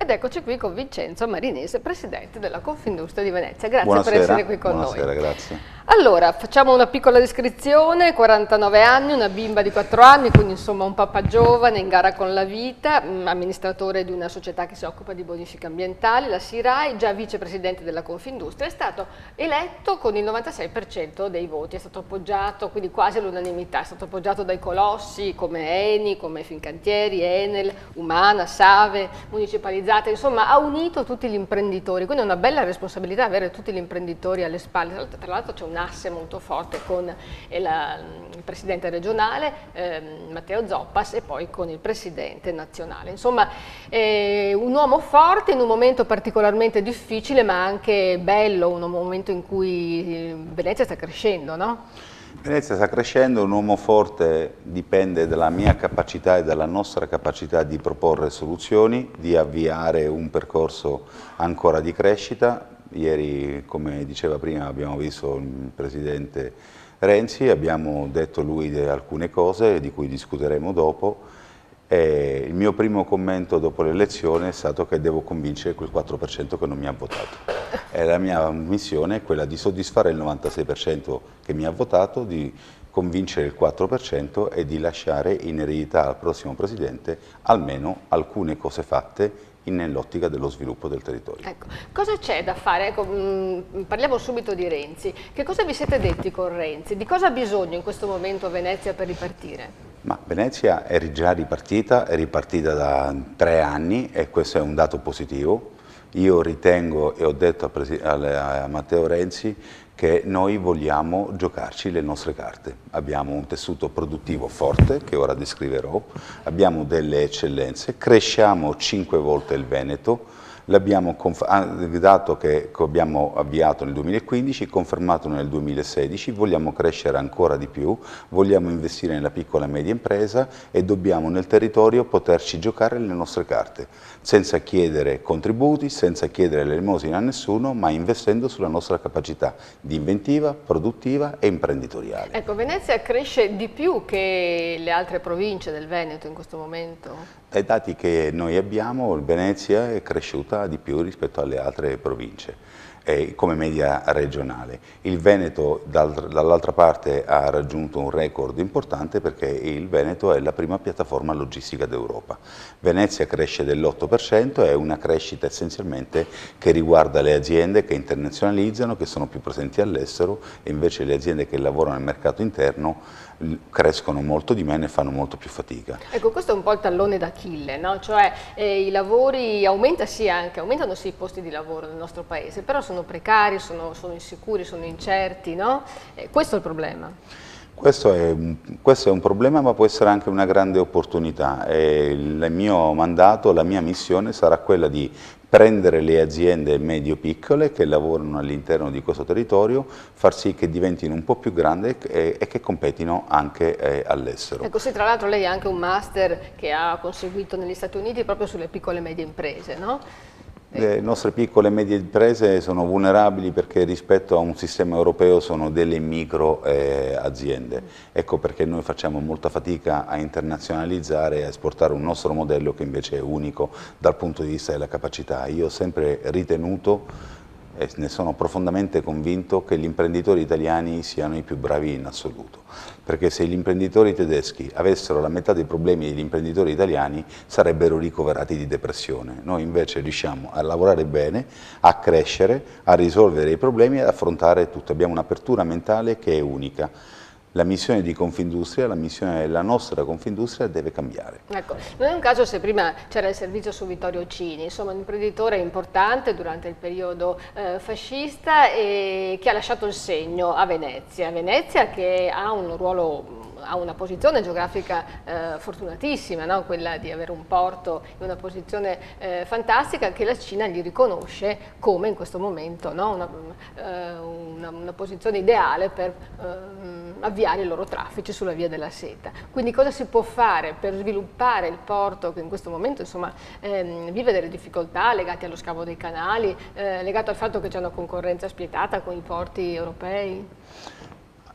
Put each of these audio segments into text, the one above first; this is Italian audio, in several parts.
Ed eccoci qui con Vincenzo Marinese, presidente della Confindustria di Venezia. Grazie Buonasera, per essere qui con buonasera, noi. Grazie. Allora, facciamo una piccola descrizione: 49 anni, una bimba di 4 anni, quindi insomma un papà giovane in gara con la vita, amministratore di una società che si occupa di bonifiche ambientali, la SIRAI, già vicepresidente della Confindustria, è stato eletto con il 96% dei voti, è stato appoggiato, quindi quasi all'unanimità, è stato appoggiato dai colossi come Eni, come Fincantieri, Enel, Umana, Save, municipalizzate, insomma ha unito tutti gli imprenditori, quindi è una bella responsabilità avere tutti gli imprenditori alle spalle. Tra l'altro c'è un asse molto forte con il presidente regionale Matteo Zoppas e poi con il presidente nazionale. Insomma un uomo forte in un momento particolarmente difficile ma anche bello, un momento in cui Venezia sta crescendo, no? Venezia sta crescendo, un uomo forte dipende dalla mia capacità e dalla nostra capacità di proporre soluzioni, di avviare un percorso ancora di crescita. Ieri, come diceva prima, abbiamo visto il Presidente Renzi, abbiamo detto lui alcune cose di cui discuteremo dopo. E il mio primo commento dopo l'elezione è stato che devo convincere quel 4% che non mi ha votato. E la mia missione è quella di soddisfare il 96% che mi ha votato, di convincere il 4% e di lasciare in eredità al prossimo Presidente almeno alcune cose fatte nell'ottica dello sviluppo del territorio. Ecco, cosa c'è da fare? Ecco, parliamo subito di Renzi. Che cosa vi siete detti con Renzi? Di cosa ha bisogno in questo momento Venezia per ripartire? Ma Venezia è già ripartita, è ripartita da 3 anni e questo è un dato positivo. Io ritengo e ho detto a Matteo Renzi che noi vogliamo giocarci le nostre carte. Abbiamo un tessuto produttivo forte, che ora descriverò, abbiamo delle eccellenze, cresciamo 5 volte il Veneto, l'abbiamo dato che abbiamo avviato nel 2015, confermato nel 2016, vogliamo crescere ancora di più, vogliamo investire nella piccola e media impresa e dobbiamo nel territorio poterci giocare le nostre carte, senza chiedere contributi, senza chiedere l'elemosina a nessuno, ma investendo sulla nostra capacità di inventiva, produttiva e imprenditoriale. Ecco, Venezia cresce di più che le altre province del Veneto in questo momento? Dai dati che noi abbiamo, Venezia è cresciuta di più rispetto alle altre province, come media regionale. Il Veneto dall'altra parte ha raggiunto un record importante perché il Veneto è la prima piattaforma logistica d'Europa. Venezia cresce dell'8%, è una crescita essenzialmente che riguarda le aziende che internazionalizzano, che sono più presenti all'estero, e invece le aziende che lavorano nel mercato interno crescono molto di meno e fanno molto più fatica. Ecco, questo è un po' il tallone d'Achille, no? Cioè i lavori aumentano sì i posti di lavoro nel nostro paese, però sono precari, sono insicuri, sono incerti, no? Questo è il problema. Questo è un problema, ma può essere anche una grande opportunità. Il mio mandato, la mia missione sarà quella di prendere le aziende medio-piccole che lavorano all'interno di questo territorio, far sì che diventino un po' più grandi e che competino anche all'estero. Ecco, sì, tra l'altro lei ha anche un master che ha conseguito negli Stati Uniti proprio sulle piccole e medie imprese, no? Le nostre piccole e medie imprese sono vulnerabili perché rispetto a un sistema europeo sono delle micro aziende. Ecco perché noi facciamo molta fatica a internazionalizzare e a esportare un nostro modello che invece è unico dal punto di vista della capacità. Io ho sempre ritenuto e ne sono profondamente convinto che gli imprenditori italiani siano i più bravi in assoluto, perché se gli imprenditori tedeschi avessero la metà dei problemi degli imprenditori italiani sarebbero ricoverati di depressione. Noi invece riusciamo a lavorare bene, a crescere, a risolvere i problemi e ad affrontare tutto. Abbiamo un'apertura mentale che è unica. La missione di Confindustria, la missione della nostra Confindustria deve cambiare. Ecco, non è un caso se prima c'era il servizio su Vittorio Cini, insomma un imprenditore importante durante il periodo fascista e che ha lasciato il segno a Venezia. Venezia che ha un ruolo, ha una posizione geografica fortunatissima, no? Quella di avere un porto in una posizione fantastica che la Cina gli riconosce come in questo momento, no? una posizione ideale per avviare i loro traffici sulla via della seta. Quindi cosa si può fare per sviluppare il porto che in questo momento insomma, vive delle difficoltà legate allo scavo dei canali, legato al fatto che c'è una concorrenza spietata con i porti europei?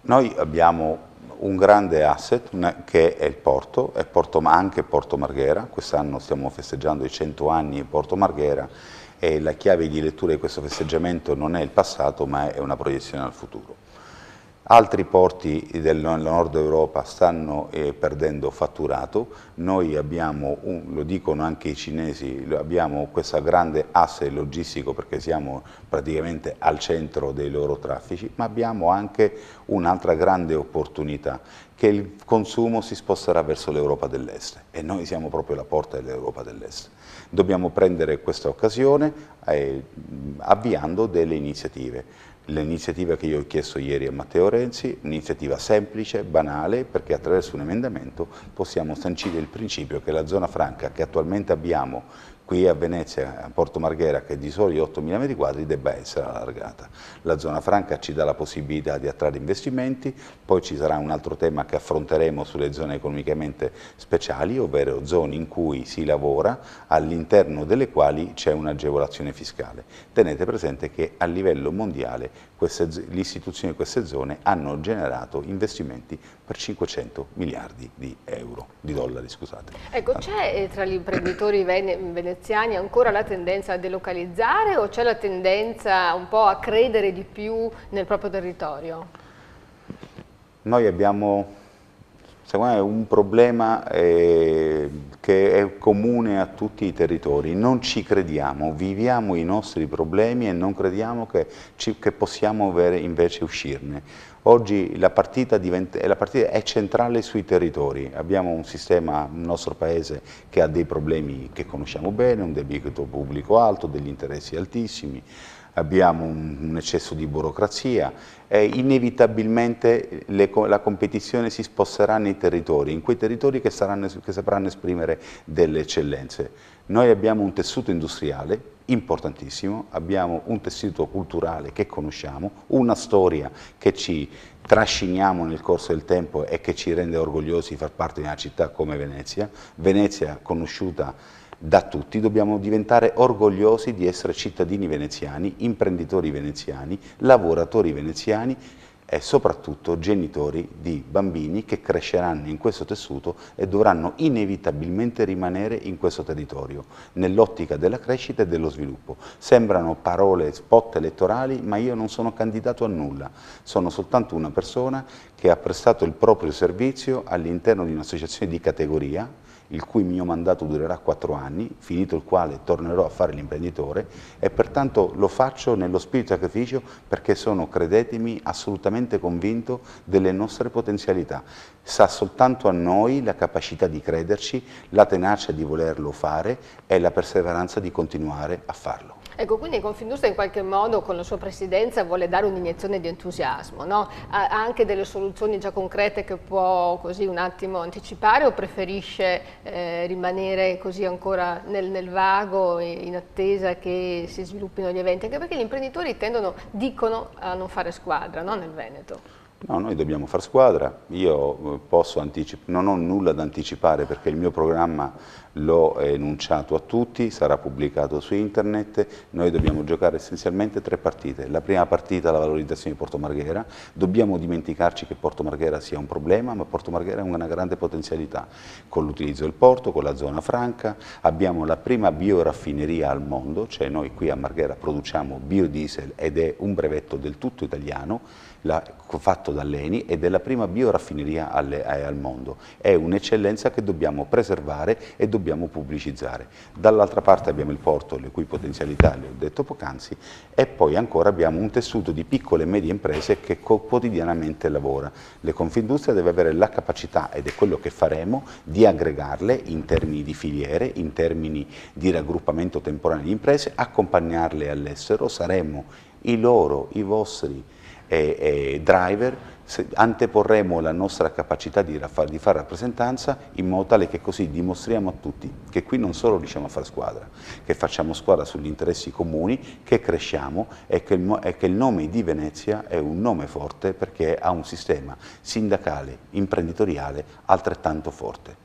Noi abbiamo un grande asset che è il porto, ma anche Porto Marghera. Quest'anno stiamo festeggiando i 100 anni di Porto Marghera e la chiave di lettura di questo festeggiamento non è il passato ma è una proiezione al futuro. Altri porti del nord Europa stanno perdendo fatturato, noi abbiamo, lo dicono anche i cinesi, abbiamo questo grande asse logistico perché siamo praticamente al centro dei loro traffici, ma abbiamo anche un'altra grande opportunità, che il consumo si sposterà verso l'Europa dell'Est e noi siamo proprio la porta dell'Europa dell'Est. Dobbiamo prendere questa occasione avviando delle iniziative. L'iniziativa che io ho chiesto ieri a Matteo Renzi, un'iniziativa semplice, banale, perché attraverso un emendamento possiamo sancire il principio che la zona franca che attualmente abbiamo qui a Venezia, a Porto Marghera, che è di soli 8.000 metri quadri, debba essere allargata. La zona franca ci dà la possibilità di attrarre investimenti, poi ci sarà un altro tema che affronteremo sulle zone economicamente speciali, ovvero zone in cui si lavora, all'interno delle quali c'è un'agevolazione fiscale. Tenete presente che a livello mondiale l'istituzione di queste zone hanno generato investimenti per 500 miliardi di dollari, scusate. Ecco, c'è tra gli imprenditori veneziani ancora la tendenza a delocalizzare o c'è la tendenza un po' a credere di più nel proprio territorio? Noi abbiamo, secondo me, un problema che è comune a tutti i territori, non ci crediamo, viviamo i nostri problemi e non crediamo che possiamo invece uscirne. Oggi la partita è centrale sui territori, abbiamo un sistema, il nostro paese, che ha dei problemi che conosciamo bene, un debito pubblico alto, degli interessi altissimi, abbiamo un eccesso di burocrazia e inevitabilmente la competizione si sposterà nei territori, in quei territori che sapranno esprimere delle eccellenze. Noi abbiamo un tessuto industriale importantissimo, abbiamo un tessuto culturale che conosciamo, una storia che ci trasciniamo nel corso del tempo e che ci rende orgogliosi di far parte di una città come Venezia, Venezia conosciuta da tutti, dobbiamo diventare orgogliosi di essere cittadini veneziani, imprenditori veneziani, lavoratori veneziani e soprattutto genitori di bambini che cresceranno in questo tessuto e dovranno inevitabilmente rimanere in questo territorio, nell'ottica della crescita e dello sviluppo. Sembrano parole spot elettorali, ma io non sono candidato a nulla, sono soltanto una persona che ha prestato il proprio servizio all'interno di un'associazione di categoria, il cui mio mandato durerà 4 anni, finito il quale tornerò a fare l'imprenditore e pertanto lo faccio nello spirito di sacrificio perché sono, credetemi, assolutamente convinto delle nostre potenzialità. Sta soltanto a noi la capacità di crederci, la tenacia di volerlo fare e la perseveranza di continuare a farlo. Ecco, quindi Confindustria in qualche modo con la sua presidenza vuole dare un'iniezione di entusiasmo, no? Ha anche delle soluzioni già concrete che può così un attimo anticipare o preferisce rimanere così ancora nel vago in attesa che si sviluppino gli eventi? Anche perché gli imprenditori dicono a non fare squadra, no? Nel Veneto. No, noi dobbiamo far squadra, io non ho nulla da anticipare perché il mio programma l'ho enunciato a tutti, sarà pubblicato su internet, noi dobbiamo giocare essenzialmente 3 partite. La prima partita è la valorizzazione di Porto Marghera, dobbiamo dimenticarci che Porto Marghera sia un problema, ma Porto Marghera è una grande potenzialità. Con l'utilizzo del porto, con la zona franca, abbiamo la prima bioraffineria al mondo, cioè noi qui a Marghera produciamo biodiesel ed è un brevetto del tutto italiano, fatto dall'ENI ed è la prima bioraffineria al mondo. È un'eccellenza che dobbiamo preservare e dobbiamo pubblicizzare. Dall'altra parte abbiamo il porto, le cui potenzialità le ho detto poc'anzi, e poi ancora abbiamo un tessuto di piccole e medie imprese che quotidianamente lavora. Le Confindustria deve avere la capacità, ed è quello che faremo, di aggregarle in termini di filiere, in termini di raggruppamento temporaneo di imprese, accompagnarle all'estero, saremo i vostri driver, anteporremo la nostra capacità di fare rappresentanza in modo tale che così dimostriamo a tutti che qui non solo riusciamo a fare squadra, che facciamo squadra sugli interessi comuni, che cresciamo e che il nome di Venezia è un nome forte perché ha un sistema sindacale, imprenditoriale altrettanto forte.